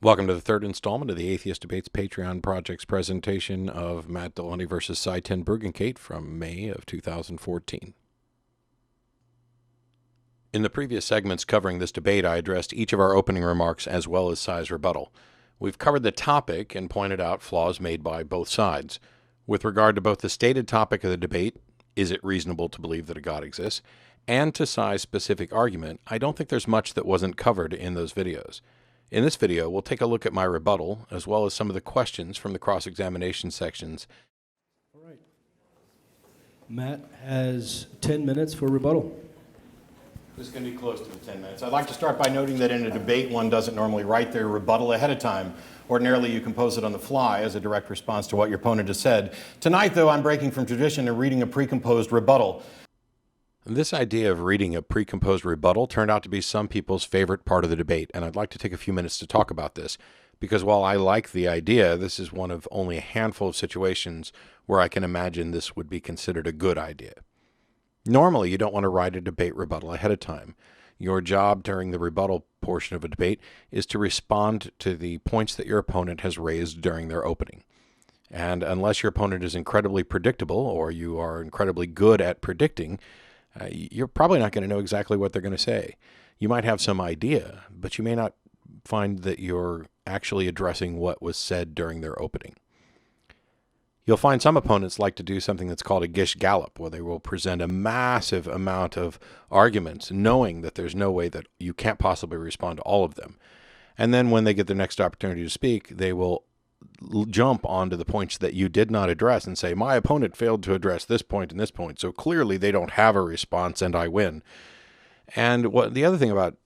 Welcome to the third installment of the Atheist Debates Patreon Project's presentation of Matt Delaney versus Sye Ten Bruggencate from May of 2014. In the previous segments covering this debate, I addressed each of our opening remarks as well as Sye's rebuttal. We've covered the topic and pointed out flaws made by both sides. With regard to both the stated topic of the debate, is it reasonable to believe that a God exists, and to Sye's specific argument, I don't think there's much that wasn't covered in those videos. In this video, we'll take a look at my rebuttal, as well as some of the questions from the cross-examination sections. All right. Matt has 10 minutes for rebuttal. This is going to be close to the 10 minutes. I'd like to start by noting that in a debate, one doesn't normally write their rebuttal ahead of time. Ordinarily, you compose it on the fly as a direct response to what your opponent has said. Tonight, though, I'm breaking from tradition and reading a precomposed rebuttal. This idea of reading a precomposed rebuttal turned out to be some people's favorite part of the debate, and I'd like to take a few minutes to talk about this, because while I like the idea, this is one of only a handful of situations where I can imagine this would be considered a good idea. Normally, you don't want to write a debate rebuttal ahead of time. Your job during the rebuttal portion of a debate is to respond to the points that your opponent has raised during their opening. And unless your opponent is incredibly predictable, or you are incredibly good at predicting, you're probably not going to know exactly what they're going to say. You might have some idea, but you may not find that you're actually addressing what was said during their opening. You'll find some opponents like to do something that's called a gish gallop, where they will present a massive amount of arguments, knowing that there's no way that you can't possibly respond to all of them. And then when they get their next opportunity to speak, they will jump onto the points that you did not address and say, my opponent failed to address this point and this point, so clearly they don't have a response and I win. And what the other thing about,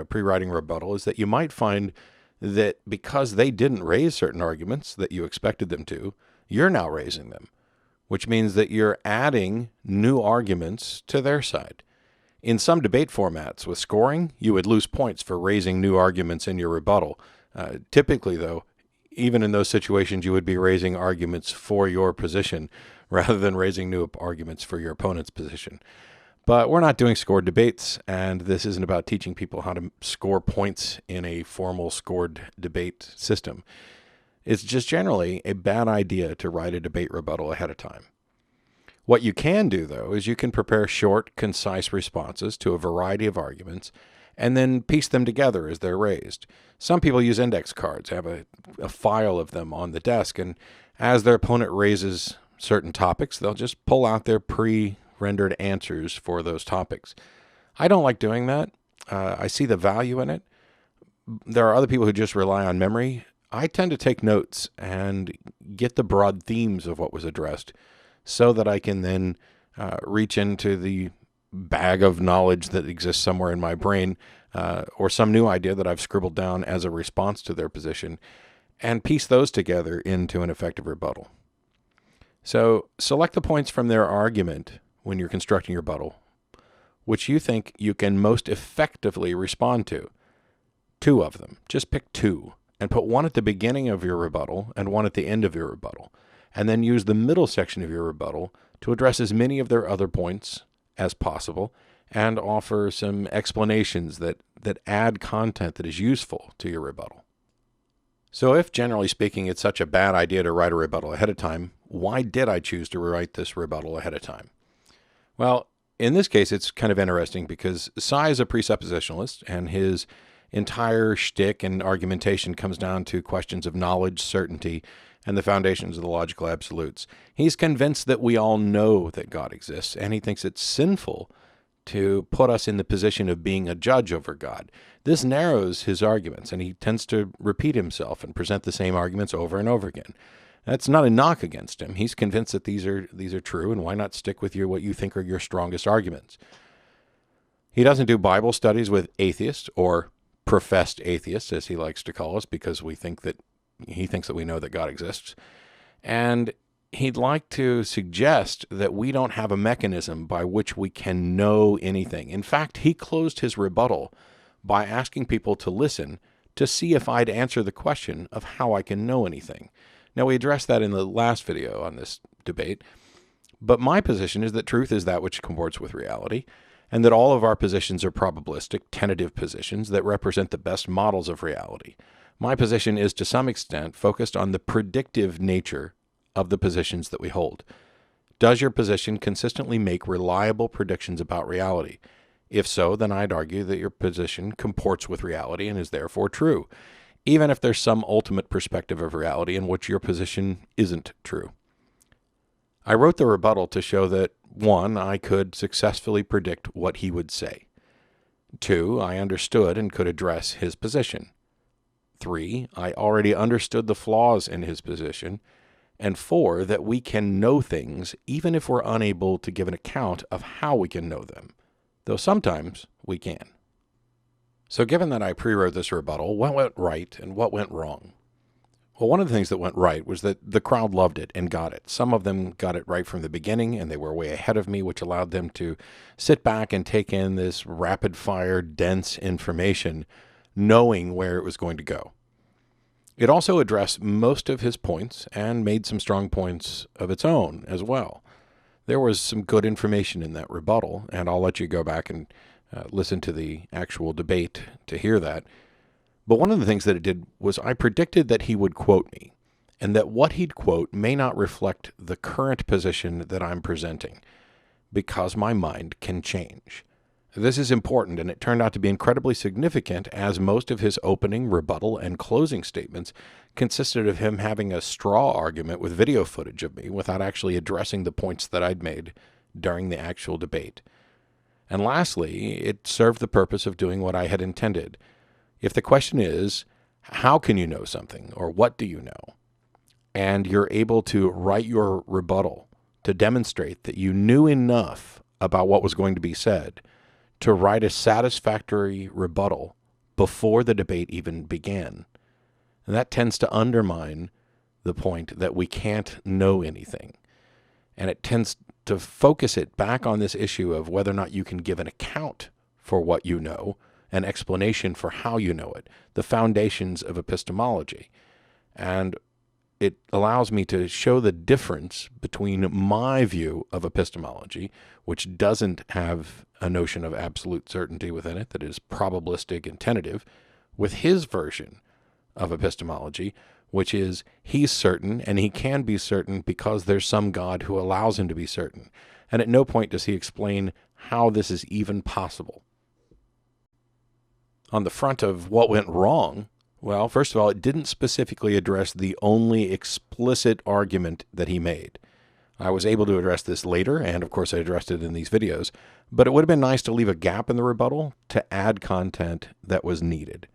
pre-writing rebuttal is that you might find that because they didn't raise certain arguments that you expected them to, you're now raising them, which means that you're adding new arguments to their side. In some debate formats with scoring, you would lose points for raising new arguments in your rebuttal. Typically, though, even in those situations, you would be raising arguments for your position rather than raising new arguments for your opponent's position. But we're not doing scored debates, and this isn't about teaching people how to score points in a formal scored debate system. It's just generally a bad idea to write a debate rebuttal ahead of time. What you can do, though, is you can prepare short, concise responses to a variety of arguments and then piece them together as they're raised. Some people use index cards, have a file of them on the desk, and as their opponent raises certain topics, they'll just pull out their pre-rendered answers for those topics. I don't like doing that. I see the value in it. There are other people who just rely on memory. I tend to take notes and get the broad themes of what was addressed so that I can then reach into the bag of knowledge that exists somewhere in my brain, or some new idea that I've scribbled down as a response to their position, and piece those together into an effective rebuttal. So select the points from their argument when you're constructing your rebuttal, which you think you can most effectively respond to. Two of them. Just pick two, and put one at the beginning of your rebuttal and one at the end of your rebuttal, and then use the middle section of your rebuttal to address as many of their other points as possible, and offer some explanations that add content that is useful to your rebuttal. So if, generally speaking, it's such a bad idea to write a rebuttal ahead of time, why did I choose to write this rebuttal ahead of time? Well, in this case, it's kind of interesting because Sye is a presuppositionalist, and his entire shtick and argumentation comes down to questions of knowledge, certainty, and the foundations of the logical absolutes. He's convinced that we all know that God exists, and he thinks it's sinful to put us in the position of being a judge over God. This narrows his arguments, and he tends to repeat himself and present the same arguments over and over again. That's not a knock against him. He's convinced that these are true, and why not stick with what you think are your strongest arguments? He doesn't do Bible studies with atheists, or professed atheists, as he likes to call us, because he thinks that we know that God exists. And he'd like to suggest that we don't have a mechanism by which we can know anything. In fact, he closed his rebuttal by asking people to listen to see if I'd answer the question of how I can know anything. Now, we addressed that in the last video on this debate, but my position is that truth is that which comports with reality, and that all of our positions are probabilistic, tentative positions that represent the best models of reality. My position is to some extent focused on the predictive nature of the positions that we hold. Does your position consistently make reliable predictions about reality? If so, then I'd argue that your position comports with reality and is therefore true, even if there's some ultimate perspective of reality in which your position isn't true. I wrote the rebuttal to show that, 1, I could successfully predict what he would say. 2, I understood and could address his position. 3, I already understood the flaws in his position. And 4, that we can know things even if we're unable to give an account of how we can know them, though sometimes we can. So given that I pre-wrote this rebuttal, what went right and what went wrong? Well, one of the things that went right was that the crowd loved it and got it. Some of them got it right from the beginning, and they were way ahead of me, which allowed them to sit back and take in this rapid-fire, dense information, knowing where it was going to go. It also addressed most of his points and made some strong points of its own as well. There was some good information in that rebuttal, and I'll let you go back and listen to the actual debate to hear that. But one of the things that it did was I predicted that he would quote me, and that what he'd quote may not reflect the current position that I'm presenting, because my mind can change. This is important, and it turned out to be incredibly significant, as most of his opening, rebuttal, and closing statements consisted of him having a straw argument with video footage of me without actually addressing the points that I'd made during the actual debate. And lastly, it served the purpose of doing what I had intended. If the question is, how can you know something, or what do you know? And you're able to write your rebuttal to demonstrate that you knew enough about what was going to be said to write a satisfactory rebuttal before the debate even began. And that tends to undermine the point that we can't know anything. And it tends to focus it back on this issue of whether or not you can give an account for what you know, an explanation for how you know it, the foundations of epistemology. And it allows me to show the difference between my view of epistemology, which doesn't have a notion of absolute certainty within it, that is probabilistic and tentative, with his version of epistemology, which is he's certain, and he can be certain because there's some God who allows him to be certain. And at no point does he explain how this is even possible. On the front of what went wrong, well, first of all, it didn't specifically address the only explicit argument that he made. I was able to address this later, and of course I addressed it in these videos, but it would have been nice to leave a gap in the rebuttal to add content that was needed.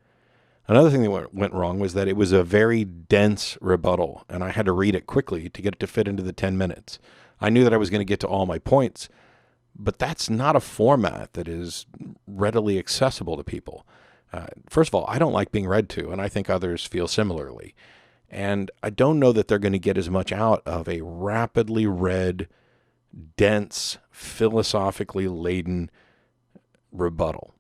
Another thing that went wrong was that it was a very dense rebuttal, and I had to read it quickly to get it to fit into the 10 minutes. I knew that I was going to get to all my points, but that's not a format that is readily accessible to people. First of all, I don't like being read to, and I think others feel similarly. And I don't know that they're going to get as much out of a rapidly read, dense, philosophically laden rebuttal.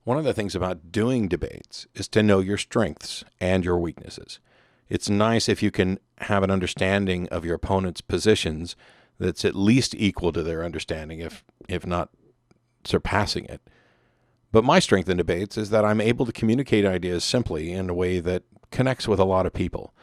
One of the things about doing debates is to know your strengths and your weaknesses. It's nice if you can have an understanding of your opponent's positions that's at least equal to their understanding, if not surpassing it. But my strength in debates is that I'm able to communicate ideas simply in a way that connects with a lot of people.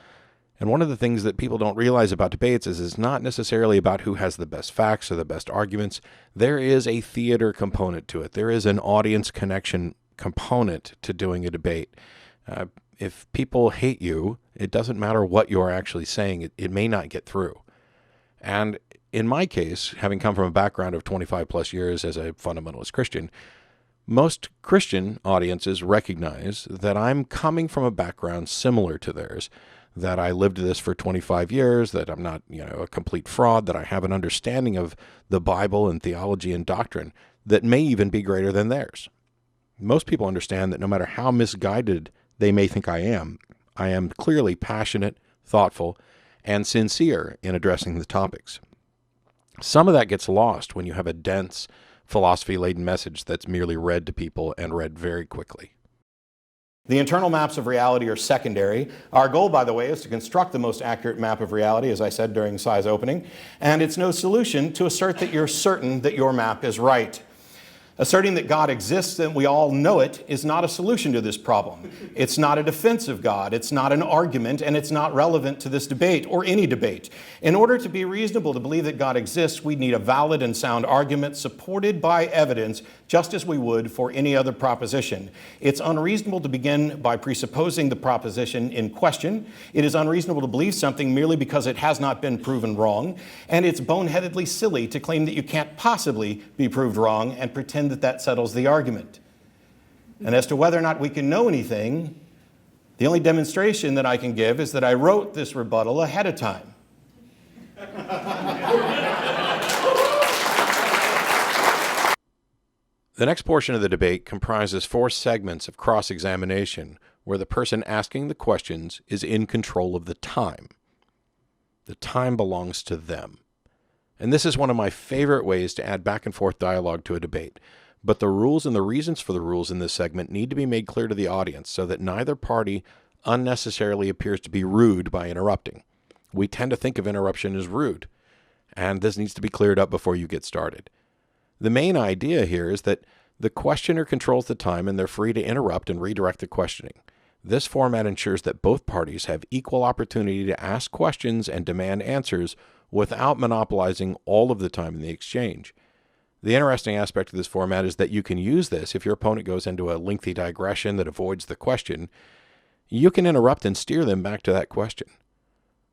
And one of the things that people don't realize about debates is it's not necessarily about who has the best facts or the best arguments. There is a theater component to it. There is an audience connection component to doing a debate. If people hate you, it doesn't matter what you're actually saying. It may not get through. And in my case, having come from a background of 25 plus years as a fundamentalist Christian, most Christian audiences recognize that I'm coming from a background similar to theirs, that I lived this for 25 years, that I'm not, a complete fraud, that I have an understanding of the Bible and theology and doctrine that may even be greater than theirs. Most people understand that no matter how misguided they may think I am clearly passionate, thoughtful, and sincere in addressing the topics. Some of that gets lost when you have a dense, philosophy-laden message that's merely read to people and read very quickly. The internal maps of reality are secondary. Our goal, by the way, is to construct the most accurate map of reality, as I said during Sye's opening, and it's no solution to assert that you're certain that your map is right. Asserting that God exists and we all know it is not a solution to this problem. It's not a defense of God, it's not an argument, and it's not relevant to this debate or any debate. In order to be reasonable to believe that God exists, we need a valid and sound argument supported by evidence, just as we would for any other proposition. It's unreasonable to begin by presupposing the proposition in question. It is unreasonable to believe something merely because it has not been proven wrong. And it's boneheadedly silly to claim that you can't possibly be proved wrong and pretend that settles the argument. And as to whether or not we can know anything, the only demonstration that I can give is that I wrote this rebuttal ahead of time. The next portion of the debate comprises 4 segments of cross-examination where the person asking the questions is in control of the time. The time belongs to them. And this is one of my favorite ways to add back and forth dialogue to a debate. But the rules and the reasons for the rules in this segment need to be made clear to the audience so that neither party unnecessarily appears to be rude by interrupting. We tend to think of interruption as rude, and this needs to be cleared up before you get started. The main idea here is that the questioner controls the time and they're free to interrupt and redirect the questioning. This format ensures that both parties have equal opportunity to ask questions and demand answers without monopolizing all of the time in the exchange. The interesting aspect of this format is that you can use this if your opponent goes into a lengthy digression that avoids the question. You can interrupt and steer them back to that question.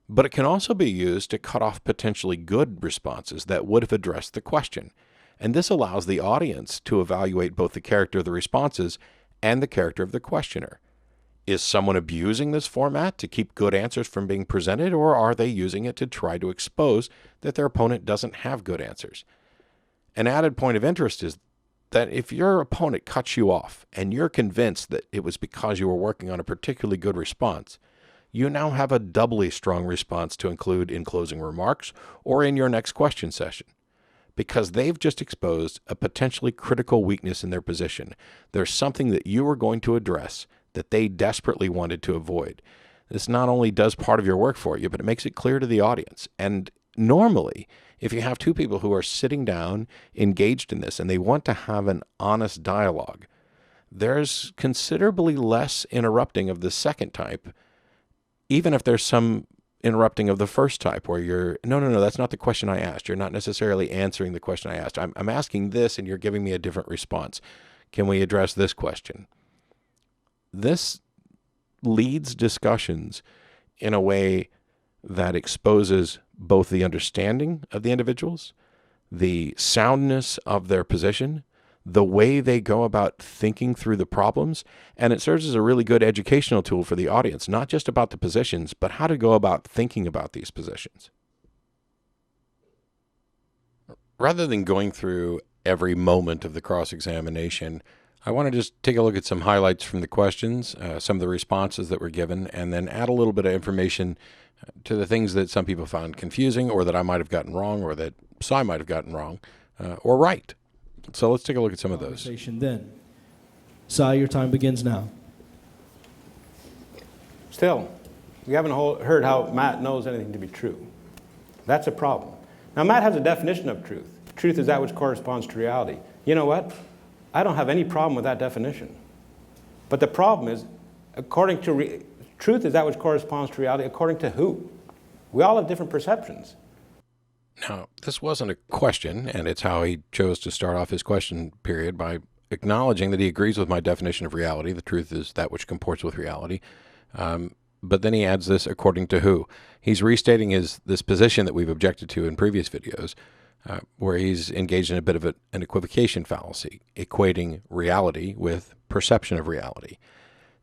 But it can also be used to cut off potentially good responses that would have addressed the question. And this allows the audience to evaluate both the character of the responses and the character of the questioner. Is someone abusing this format to keep good answers from being presented, or are they using it to try to expose that their opponent doesn't have good answers? An added point of interest is that if your opponent cuts you off and you're convinced that it was because you were working on a particularly good response, you now have a doubly strong response to include in closing remarks or in your next question session. Because they've just exposed a potentially critical weakness in their position. There's something that you are going to address that they desperately wanted to avoid. This not only does part of your work for you, but it makes it clear to the audience. And normally, if you have 2 people who are sitting down, engaged in this, and they want to have an honest dialogue, there's considerably less interrupting of the second type, even if there's some interrupting of the first type where you're, no, that's not the question I asked. You're not necessarily answering the question I asked. I'm asking this and you're giving me a different response. Can we address this question? This leads discussions in a way that exposes both the understanding of the individuals, the soundness of their position, the way they go about thinking through the problems, and it serves as a really good educational tool for the audience, not just about the positions, but how to go about thinking about these positions. Rather than going through every moment of the cross-examination, I want to just take a look at some highlights from the questions, some of the responses that were given, and then add a little bit of information to the things that some people found confusing or that I might have gotten wrong or that Sye might have gotten wrong or right. So let's take a look at some of those. Then, Sye, your time begins now. Still, we haven't heard how Matt knows anything to be true. That's a problem. Now, Matt has a definition of truth. Truth is that which corresponds to reality. You know what? I don't have any problem with that definition. But the problem is, according to truth is that which corresponds to reality, according to who? We all have different perceptions. Now, this wasn't a question, and it's how he chose to start off his question period by acknowledging that he agrees with my definition of reality. The truth is that which comports with reality. But then he adds this, according to who? He's restating this position that we've objected to in previous videos, where he's engaged in a bit of an equivocation fallacy, equating reality with perception of reality.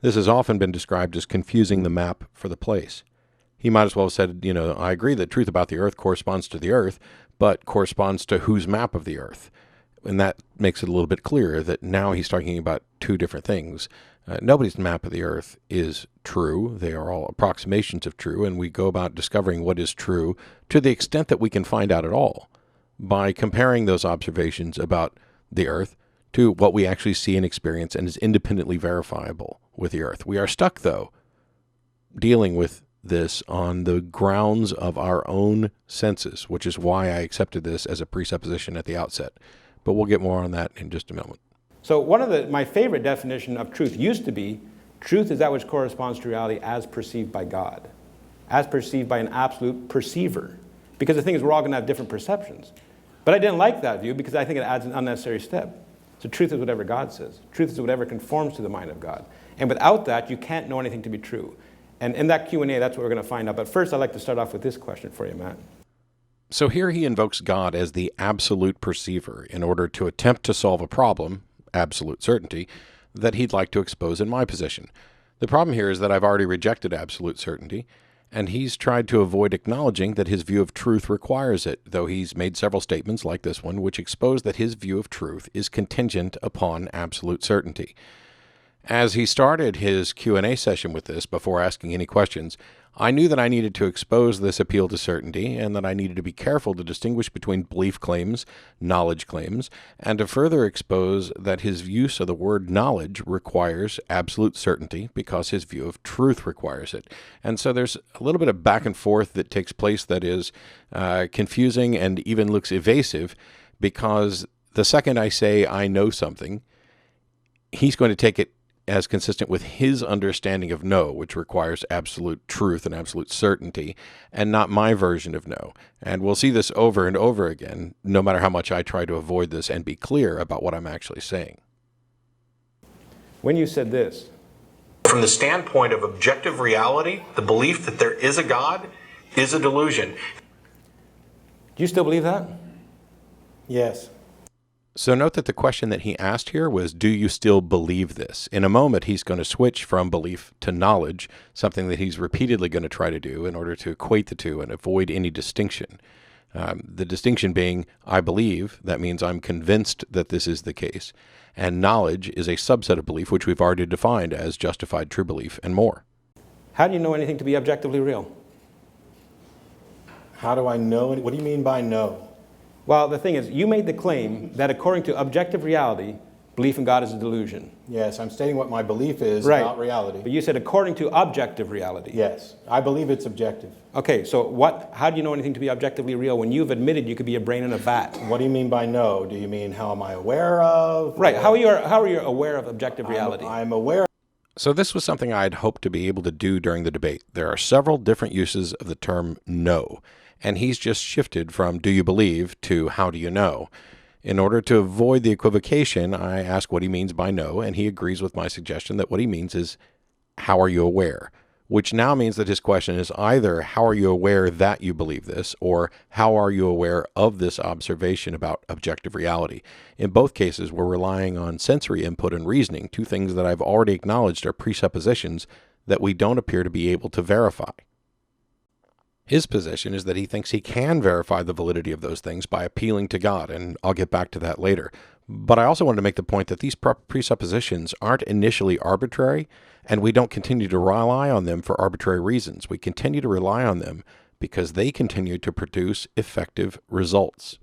This has often been described as confusing the map for the place. He might as well have said, I agree that truth about the earth corresponds to the earth, but corresponds to whose map of the earth? And that makes it a little bit clearer that now he's talking about 2 different things. Nobody's map of the earth is true. They are all approximations of true, and we go about discovering what is true to the extent that we can find out at all by comparing those observations about the earth to what we actually see and experience and is independently verifiable with the earth. We are stuck, though, dealing with this on the grounds of our own senses, which is why I accepted this as a presupposition at the outset. but we'll get more on that in just a moment. So one of my favorite definition of truth used to be, truth is that which corresponds to reality as perceived by God, as perceived by an absolute perceiver. Because the thing is, we're all going to have different perceptions. But I didn't like that view because I think it adds an unnecessary step. So truth is whatever God says. Truth is whatever conforms to the mind of God. And without that, you can't know anything to be true. And in that Q&A, that's what we're going to find out. But first, I'd like to start off with this question for you, Matt. So here he invokes God as the absolute perceiver in order to attempt to solve a problem, absolute certainty, that he'd like to expose in my position. The problem here is that I've already rejected absolute certainty, and he's tried to avoid acknowledging that his view of truth requires it, though he's made several statements like this one which expose that his view of truth is contingent upon absolute certainty. As he started his Q&A session with this, before asking any questions, I knew that I needed to expose this appeal to certainty and that I needed to be careful to distinguish between belief claims, knowledge claims, and to further expose that his use of the word knowledge requires absolute certainty because his view of truth requires it. And so there's a little bit of back and forth that takes place that is confusing and even looks evasive, because the second I say I know something, he's going to take it as consistent with his understanding of no, which requires absolute truth and absolute certainty, and not my version of no. And we'll see this over and over again, no matter how much I try to avoid this and be clear about what I'm actually saying. When you said this, from the standpoint of objective reality, the belief that there is a God is a delusion. do you still believe that? Yes. So note that the question that he asked here was, do you still believe this? In a moment, he's going to switch from belief to knowledge, something that he's repeatedly going to try to do in order to equate the two and avoid any distinction. The distinction being, I believe, that means I'm convinced that this is the case. And knowledge is a subset of belief, which we've already defined as justified true belief and more. How do you know anything to be objectively real? How do I know? What do you mean by know? Well, the thing is, you made the claim that according to objective reality, belief in God is a delusion. Yes, I'm stating what my belief is Right. about reality. But you said according to objective reality. Yes, I believe it's objective. Okay, so how do you know anything to be objectively real when you've admitted you could be a brain in a vat? What do you mean by know? Do you mean how am I aware of? Right, how are you aware of objective reality? I'm aware. So this was something I'd hoped to be able to do during the debate. There are several different uses of the term know, and he's just shifted from do you believe to how do you know. In order to avoid the equivocation, I ask what he means by know, and he agrees with my suggestion that what he means is how are you aware, which now means that his question is either how are you aware that you believe this, or how are you aware of this observation about objective reality. In both cases, we're relying on sensory input and reasoning, two things that I've already acknowledged are presuppositions that we don't appear to be able to verify. His position is that he thinks he can verify the validity of those things by appealing to God, and I'll get back to that later. But I also wanted to make the point that these presuppositions aren't initially arbitrary, and we don't continue to rely on them for arbitrary reasons. We continue to rely on them because they continue to produce effective results.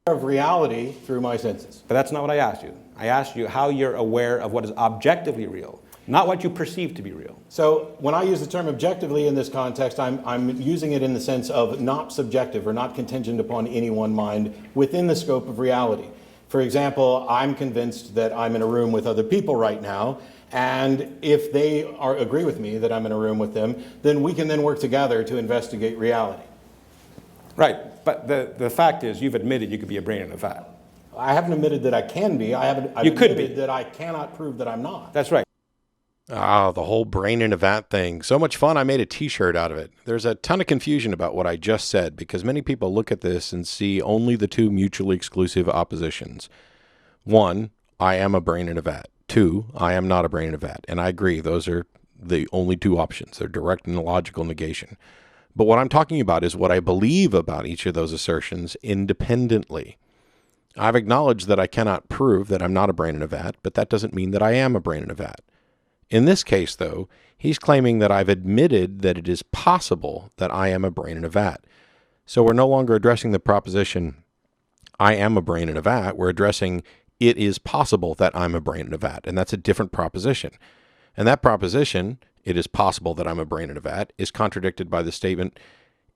Of reality through my senses. But that's not what I asked you. I asked you how you're aware of what is objectively real, not what you perceive to be real. So when I use the term objectively in this context, I'm using it in the sense of not subjective or not contingent upon any one mind within the scope of reality. For example, I'm convinced that I'm in a room with other people right now, and if they agree with me that I'm in a room with them, then we can then work together to investigate reality. Right, but the fact is you've admitted you could be a brain in a vat. I haven't admitted that I can be. I've You could admitted be. that I cannot prove that I'm not. That's right. Ah, the whole brain in a vat thing. So much fun, I made a t-shirt out of it. There's a ton of confusion about what I just said because many people look at this and see only the two mutually exclusive oppositions. One, I am a brain in a vat. Two, I am not a brain in a vat. And I agree, those are the only two options. They're direct and logical negation. But what I'm talking about is what I believe about each of those assertions independently. I've acknowledged that I cannot prove that I'm not a brain in a vat, but that doesn't mean that I am a brain in a vat. In this case, though, he's claiming that I've admitted that it is possible that I am a brain in a vat. So we're no longer addressing the proposition, I am a brain in a vat. We're addressing it is possible that I'm a brain in a vat, and that's a different proposition. And that proposition, it is possible that I'm a brain in a vat, is contradicted by the statement,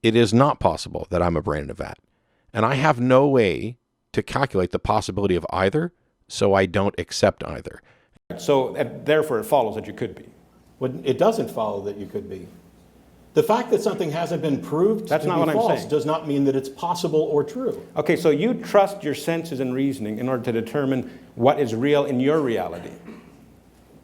it is not possible that I'm a brain in a vat. And I have no way to calculate the possibility of either, so I don't accept either. So therefore it follows that you could be. Well, it doesn't follow that you could be. The fact that something hasn't been proved That's to not be what I'm false saying. does not mean that it's possible or true. Okay, so you trust your senses and reasoning in order to determine what is real in your reality,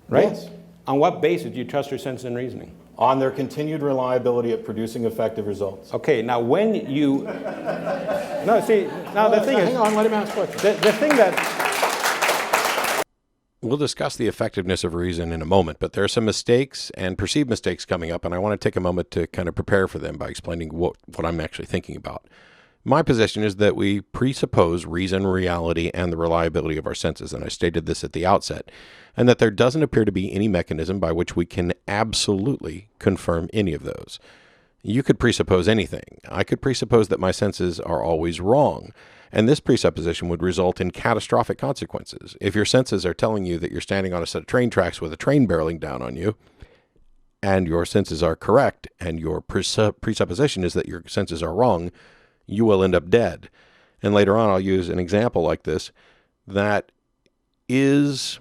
right? Yes. On what basis do you trust your senses and reasoning? On their continued reliability at producing effective results. Okay, now when you... No, see, now the thing is... Hang on, let him ask questions. The thing that... We'll discuss the effectiveness of reason in a moment, but there are some mistakes and perceived mistakes coming up, and I want to take a moment to kind of prepare for them by explaining what I'm actually thinking about. My position is that we presuppose reason, reality, and the reliability of our senses, and I stated this at the outset, and that there doesn't appear to be any mechanism by which we can absolutely confirm any of those. You could presuppose anything. I could presuppose that my senses are always wrong, and this presupposition would result in catastrophic consequences. If your senses are telling you that you're standing on a set of train tracks with a train barreling down on you, and your senses are correct, and your presupposition is that your senses are wrong, you will end up dead. And later on, I'll use an example like this that is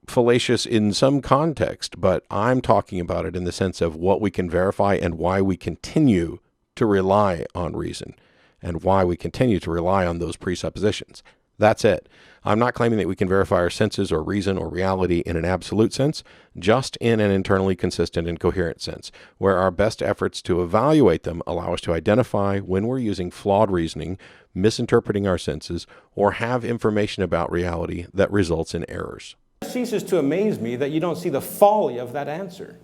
fallacious in some context, but I'm talking about it in the sense of what we can verify and why we continue to rely on reason and why we continue to rely on those presuppositions. That's it. I'm not claiming that we can verify our senses or reason or reality in an absolute sense, just in an internally consistent and coherent sense, where our best efforts to evaluate them allow us to identify when we're using flawed reasoning, misinterpreting our senses, or have information about reality that results in errors. It ceases to amaze me that you don't see the folly of that answer.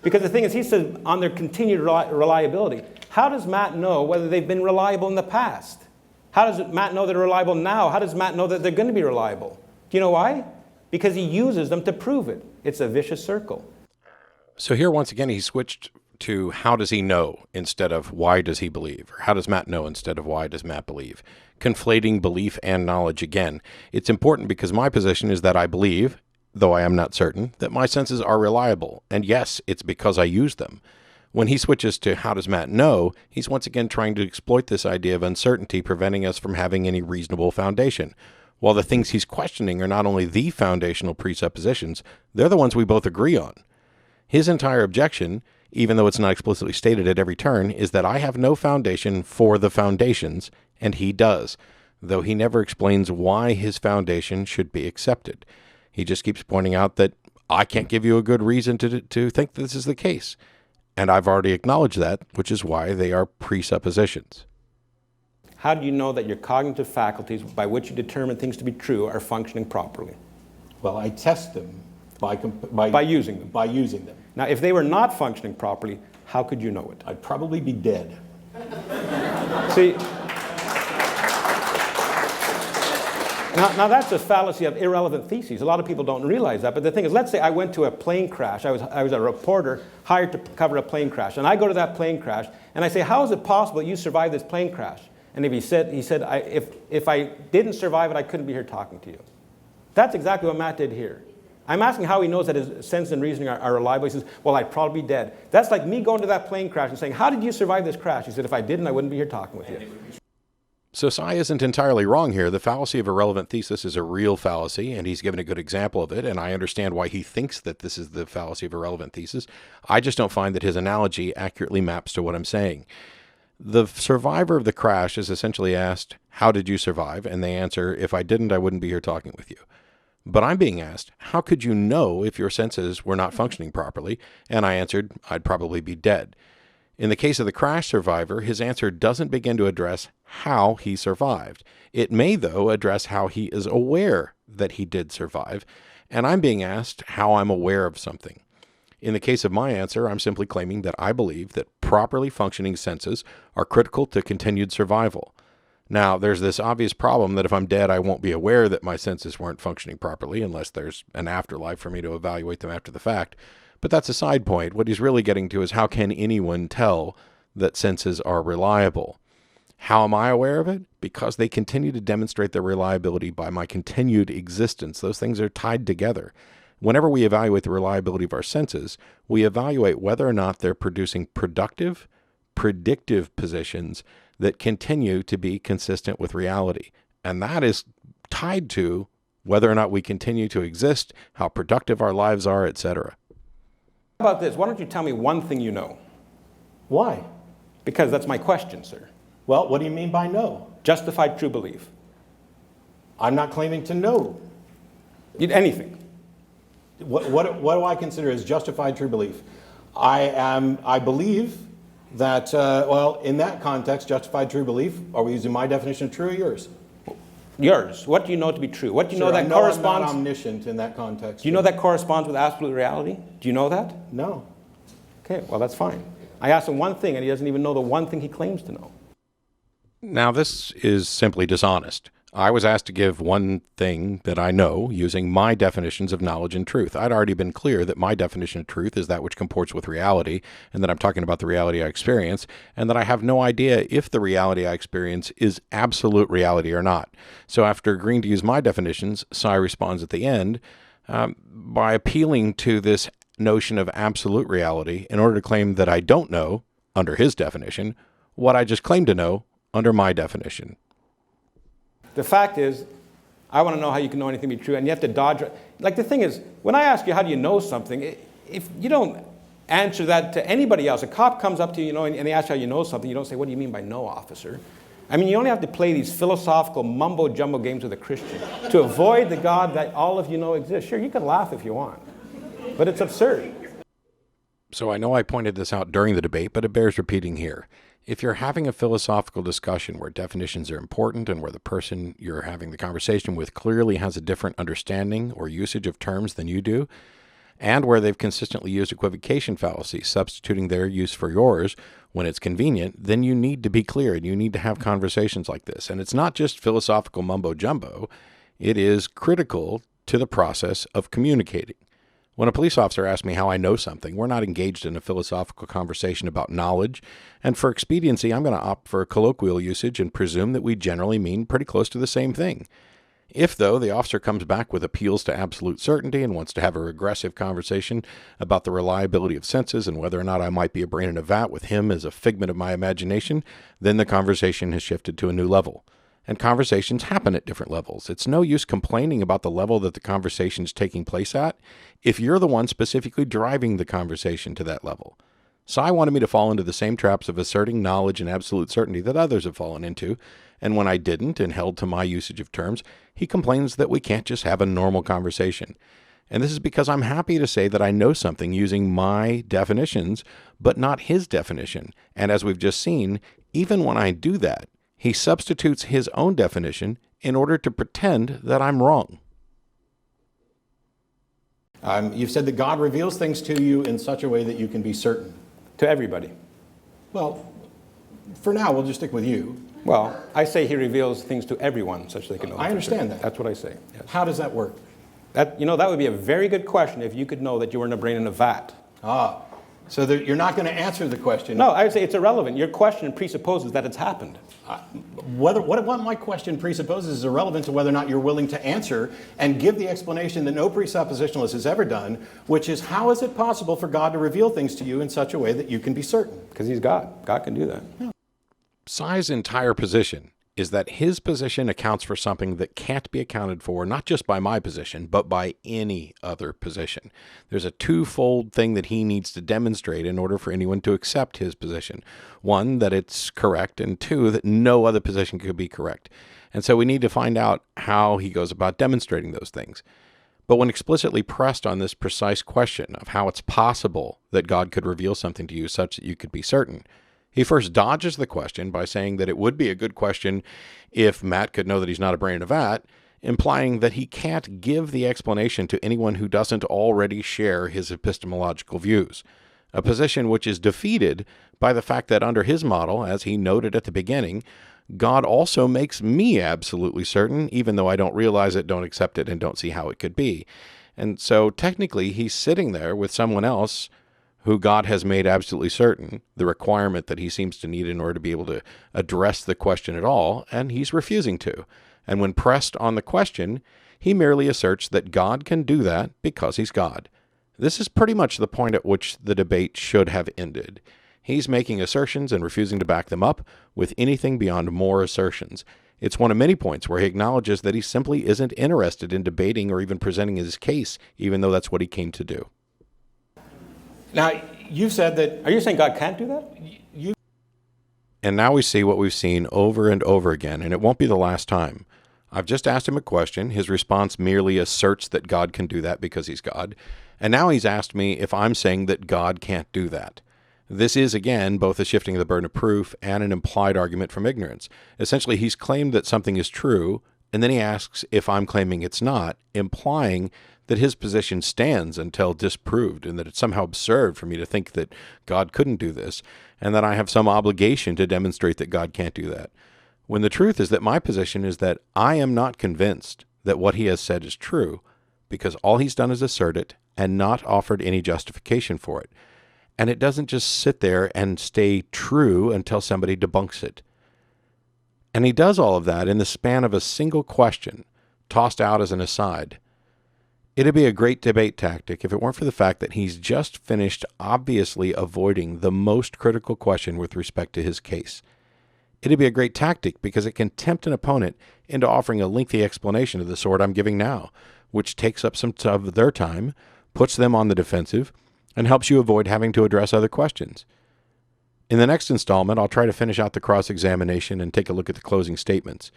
Because the thing is, he said on their continued reliability. How does Matt know whether they've been reliable in the past? How does Matt know they're reliable now? How does Matt know that they're going to be reliable? Do you know why? Because he uses them to prove it. It's a vicious circle. So here, once again, he switched to how does he know instead of why does he believe, or how does Matt know instead of why does Matt believe. Conflating belief and knowledge again. It's important because my position is that I believe, though I am not certain, that my senses are reliable. And yes, it's because I use them. When he switches to how does Matt know, he's once again trying to exploit this idea of uncertainty, preventing us from having any reasonable foundation. While the things he's questioning are not only the foundational presuppositions, they're the ones we both agree on. His entire objection, even though it's not explicitly stated at every turn, is that I have no foundation for the foundations, and he does, though he never explains why his foundation should be accepted. He just keeps pointing out that I can't give you a good reason to think this is the case. And I've already acknowledged that, which is why they are presuppositions. How do you know that your cognitive faculties, by which you determine things to be true, are functioning properly? Well, I test them by using them. By using them. Now, if they were not functioning properly, how could you know it? I'd probably be dead. See, now that's a fallacy of irrelevant theses. A lot of people don't realize that. But the thing is, let's say I went to a plane crash. I was a reporter hired to cover a plane crash. And I go to that plane crash, and I say, how is it possible you survived this plane crash? And if he said, if I didn't survive it, I couldn't be here talking to you. That's exactly what Matt did here. I'm asking how he knows that his sense and reasoning are reliable. He says, well, I'd probably be dead. That's like me going to that plane crash and saying, how did you survive this crash? He said, if I didn't, I wouldn't be here talking with you. So Sye isn't entirely wrong here. The fallacy of irrelevant thesis is a real fallacy, and he's given a good example of it, and I understand why he thinks that this is the fallacy of irrelevant thesis. I just don't find that his analogy accurately maps to what I'm saying. The survivor of the crash is essentially asked, how did you survive? And they answer, if I didn't, I wouldn't be here talking with you. But I'm being asked, how could you know if your senses were not functioning properly? And I answered, I'd probably be dead. In the case of the crash survivor, his answer doesn't begin to address how he survived. It may, though, address how he is aware that he did survive, and I'm being asked how I'm aware of something. In the case of my answer, I'm simply claiming that I believe that properly functioning senses are critical to continued survival. Now, there's this obvious problem that if I'm dead, I won't be aware that my senses weren't functioning properly unless there's an afterlife for me to evaluate them after the fact. But that's a side point. What he's really getting to is how can anyone tell that senses are reliable? How am I aware of it? Because they continue to demonstrate their reliability by my continued existence. Those things are tied together. Whenever we evaluate the reliability of our senses, we evaluate whether or not they're producing productive, predictive positions that continue to be consistent with reality. And that is tied to whether or not we continue to exist, how productive our lives are, etc. How about this? Why don't you tell me one thing you know? Why? Because that's my question, sir. Well, what do you mean by no? Justified true belief. I'm not claiming to know. Anything. What do I consider as justified true belief? I believe that, well, in that context, justified true belief, are we using my definition of true or yours? Yours. What do you know to be true? What do you know Sure, that I know corresponds? I'm not omniscient in that context. Do you know that corresponds with absolute reality? Do you know that? No. Okay, well, that's fine. I asked him one thing, and he doesn't even know the one thing he claims to know. Now, this is simply dishonest. I was asked to give one thing that I know using my definitions of knowledge and truth. I'd already been clear that my definition of truth is that which comports with reality, and that I'm talking about the reality I experience, and that I have no idea if the reality I experience is absolute reality or not. So after agreeing to use my definitions, Sye responds at the end by appealing to this notion of absolute reality in order to claim that I don't know, under his definition, what I just claimed to know under my definition. The fact is, I want to know how you can know anything be true, and you have to dodge. Like, the thing is, when I ask you how do you know something, if you don't answer that to anybody else, a cop comes up to you, and they ask you how you know something, you don't say, what do you mean by know, officer? I mean, you only have to play these philosophical mumbo-jumbo games with a Christian to avoid the God that all of you know exists. Sure, you can laugh if you want, but it's absurd. So I know I pointed this out during the debate, but it bears repeating here. If you're having a philosophical discussion where definitions are important and where the person you're having the conversation with clearly has a different understanding or usage of terms than you do, and where they've consistently used equivocation fallacy, substituting their use for yours when it's convenient, then you need to be clear and you need to have conversations like this. And it's not just philosophical mumbo-jumbo. It is critical to the process of communicating. When a police officer asks me how I know something, we're not engaged in a philosophical conversation about knowledge, and for expediency, I'm going to opt for a colloquial usage and presume that we generally mean pretty close to the same thing. If, though, the officer comes back with appeals to absolute certainty and wants to have a regressive conversation about the reliability of senses and whether or not I might be a brain in a vat with him as a figment of my imagination, then the conversation has shifted to a new level. And conversations happen at different levels. It's no use complaining about the level that the conversation is taking place at if you're the one specifically driving the conversation to that level. Sye wanted me to fall into the same traps of asserting knowledge and absolute certainty that others have fallen into, and when I didn't and held to my usage of terms, he complains that we can't just have a normal conversation. And this is because I'm happy to say that I know something using my definitions, but not his definition. And as we've just seen, even when I do that, he substitutes his own definition in order to pretend that I'm wrong. You've said that God reveals things to you in such a way that you can be certain. To everybody. Well, for now, we'll just stick with you. Well, I say he reveals things to everyone such they can know. I understand that. That's what I say. Yes. How does that work? That would be a very good question if you could know that you weren't a brain in a vat. So you're not going to answer the question. No, I would say it's irrelevant. Your question presupposes that it's happened. What my question presupposes is irrelevant to whether or not you're willing to answer and give the explanation that no presuppositionalist has ever done, which is how is it possible for God to reveal things to you in such a way that you can be certain? Because he's God. God can do that. Yeah. Sye's entire position is that his position accounts for something that can't be accounted for, not just by my position, but by any other position. There's a twofold thing that he needs to demonstrate in order for anyone to accept his position. One, that it's correct, and two, that no other position could be correct. And so we need to find out how he goes about demonstrating those things. But when explicitly pressed on this precise question of how it's possible that God could reveal something to you such that you could be certain, he first dodges the question by saying that it would be a good question if Matt could know that he's not a brain in a vat, implying that he can't give the explanation to anyone who doesn't already share his epistemological views, a position which is defeated by the fact that under his model, as he noted at the beginning, God also makes me absolutely certain, even though I don't realize it, don't accept it, and don't see how it could be. And so technically he's sitting there with someone else who God has made absolutely certain, the requirement that he seems to need in order to be able to address the question at all, and he's refusing to. And when pressed on the question, he merely asserts that God can do that because he's God. This is pretty much the point at which the debate should have ended. He's making assertions and refusing to back them up with anything beyond more assertions. It's one of many points where he acknowledges that he simply isn't interested in debating or even presenting his case, even though that's what he came to do. Now, you said that Are you saying God can't do that? And now we see what we've seen over and over again, and it won't be the last time. I've just asked him a question. His response merely asserts that God can do that because he's God. And now he's asked me if I'm saying that God can't do that. This is, again, both a shifting of the burden of proof and an implied argument from ignorance. Essentially, he's claimed that something is true, and then he asks if I'm claiming it's not, implying that his position stands until disproved, and that it's somehow absurd for me to think that God couldn't do this, and that I have some obligation to demonstrate that God can't do that. When the truth is that my position is that I am not convinced that what he has said is true, because all he's done is assert it and not offered any justification for it. And it doesn't just sit there and stay true until somebody debunks it. And he does all of that in the span of a single question, tossed out as an aside. It'd be a great debate tactic if it weren't for the fact that he's just finished obviously avoiding the most critical question with respect to his case. It'd be a great tactic because it can tempt an opponent into offering a lengthy explanation of the sort I'm giving now, which takes up some of their time, puts them on the defensive, and helps you avoid having to address other questions. In the next installment, I'll try to finish out the cross-examination and take a look at the closing statements.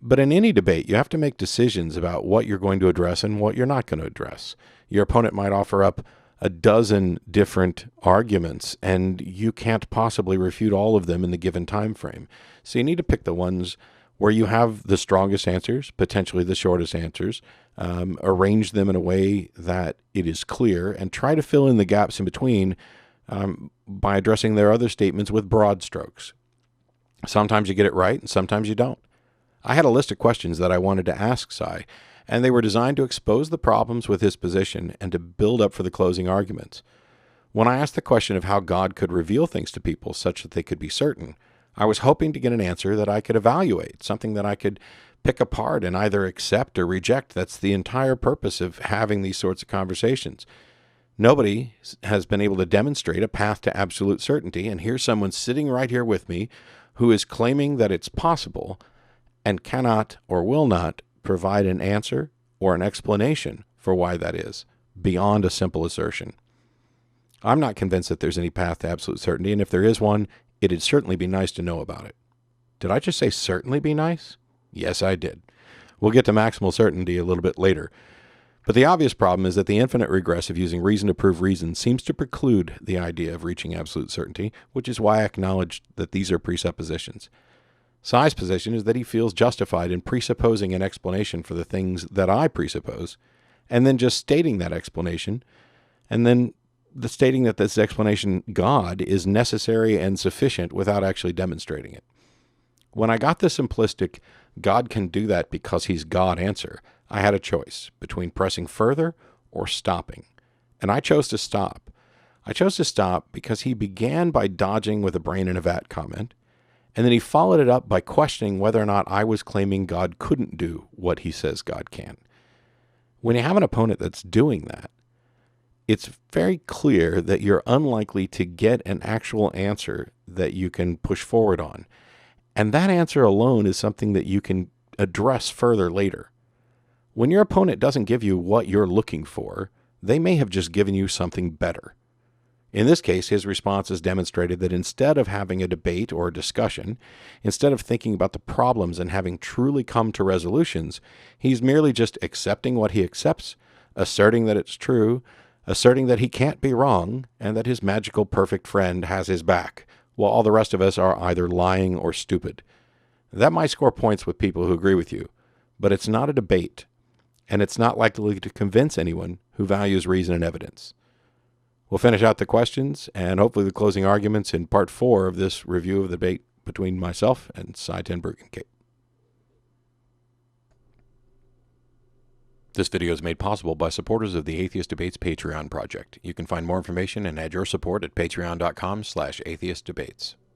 But in any debate, you have to make decisions about what you're going to address and what you're not going to address. Your opponent might offer up a dozen different arguments, and you can't possibly refute all of them in the given time frame. So you need to pick the ones where you have the strongest answers, potentially the shortest answers, arrange them in a way that it is clear, and try to fill in the gaps in between by addressing their other statements with broad strokes. Sometimes you get it right, and sometimes you don't. I had a list of questions that I wanted to ask Sye, and they were designed to expose the problems with his position and to build up for the closing arguments. When I asked the question of how God could reveal things to people such that they could be certain, I was hoping to get an answer that I could evaluate, something that I could pick apart and either accept or reject. That's the entire purpose of having these sorts of conversations. Nobody has been able to demonstrate a path to absolute certainty, and here's someone sitting right here with me who is claiming that it's possible and cannot or will not provide an answer or an explanation for why that is, beyond a simple assertion. I'm not convinced that there's any path to absolute certainty, and if there is one, it'd certainly be nice to know about it. Did I just say certainly be nice? Yes, I did. We'll get to maximal certainty a little bit later. But the obvious problem is that the infinite regress of using reason to prove reason seems to preclude the idea of reaching absolute certainty, which is why I acknowledged that these are presuppositions. Sye's position is that he feels justified in presupposing an explanation for the things that I presuppose, and then just stating that explanation, and then stating that this explanation, God, is necessary and sufficient without actually demonstrating it. When I got the simplistic, God can do that because he's God answer, I had a choice between pressing further or stopping, and I chose to stop. I chose to stop because he began by dodging with a brain in a vat comment, and then he followed it up by questioning whether or not I was claiming God couldn't do what he says God can. When you have an opponent that's doing that, it's very clear that you're unlikely to get an actual answer that you can push forward on. And that answer alone is something that you can address further later. When your opponent doesn't give you what you're looking for, they may have just given you something better. In this case, his response has demonstrated that instead of having a debate or a discussion, instead of thinking about the problems and having truly come to resolutions, he's merely just accepting what he accepts, asserting that it's true, asserting that he can't be wrong, and that his magical perfect friend has his back, while all the rest of us are either lying or stupid. That might score points with people who agree with you, but it's not a debate, and it's not likely to convince anyone who values reason and evidence. We'll finish out the questions and hopefully the closing arguments in part 4 of this review of the debate between myself and Sye Ten Bruggencate. This video is made possible by supporters of the Atheist Debates Patreon project. You can find more information and add your support at patreon.com/atheistdebates.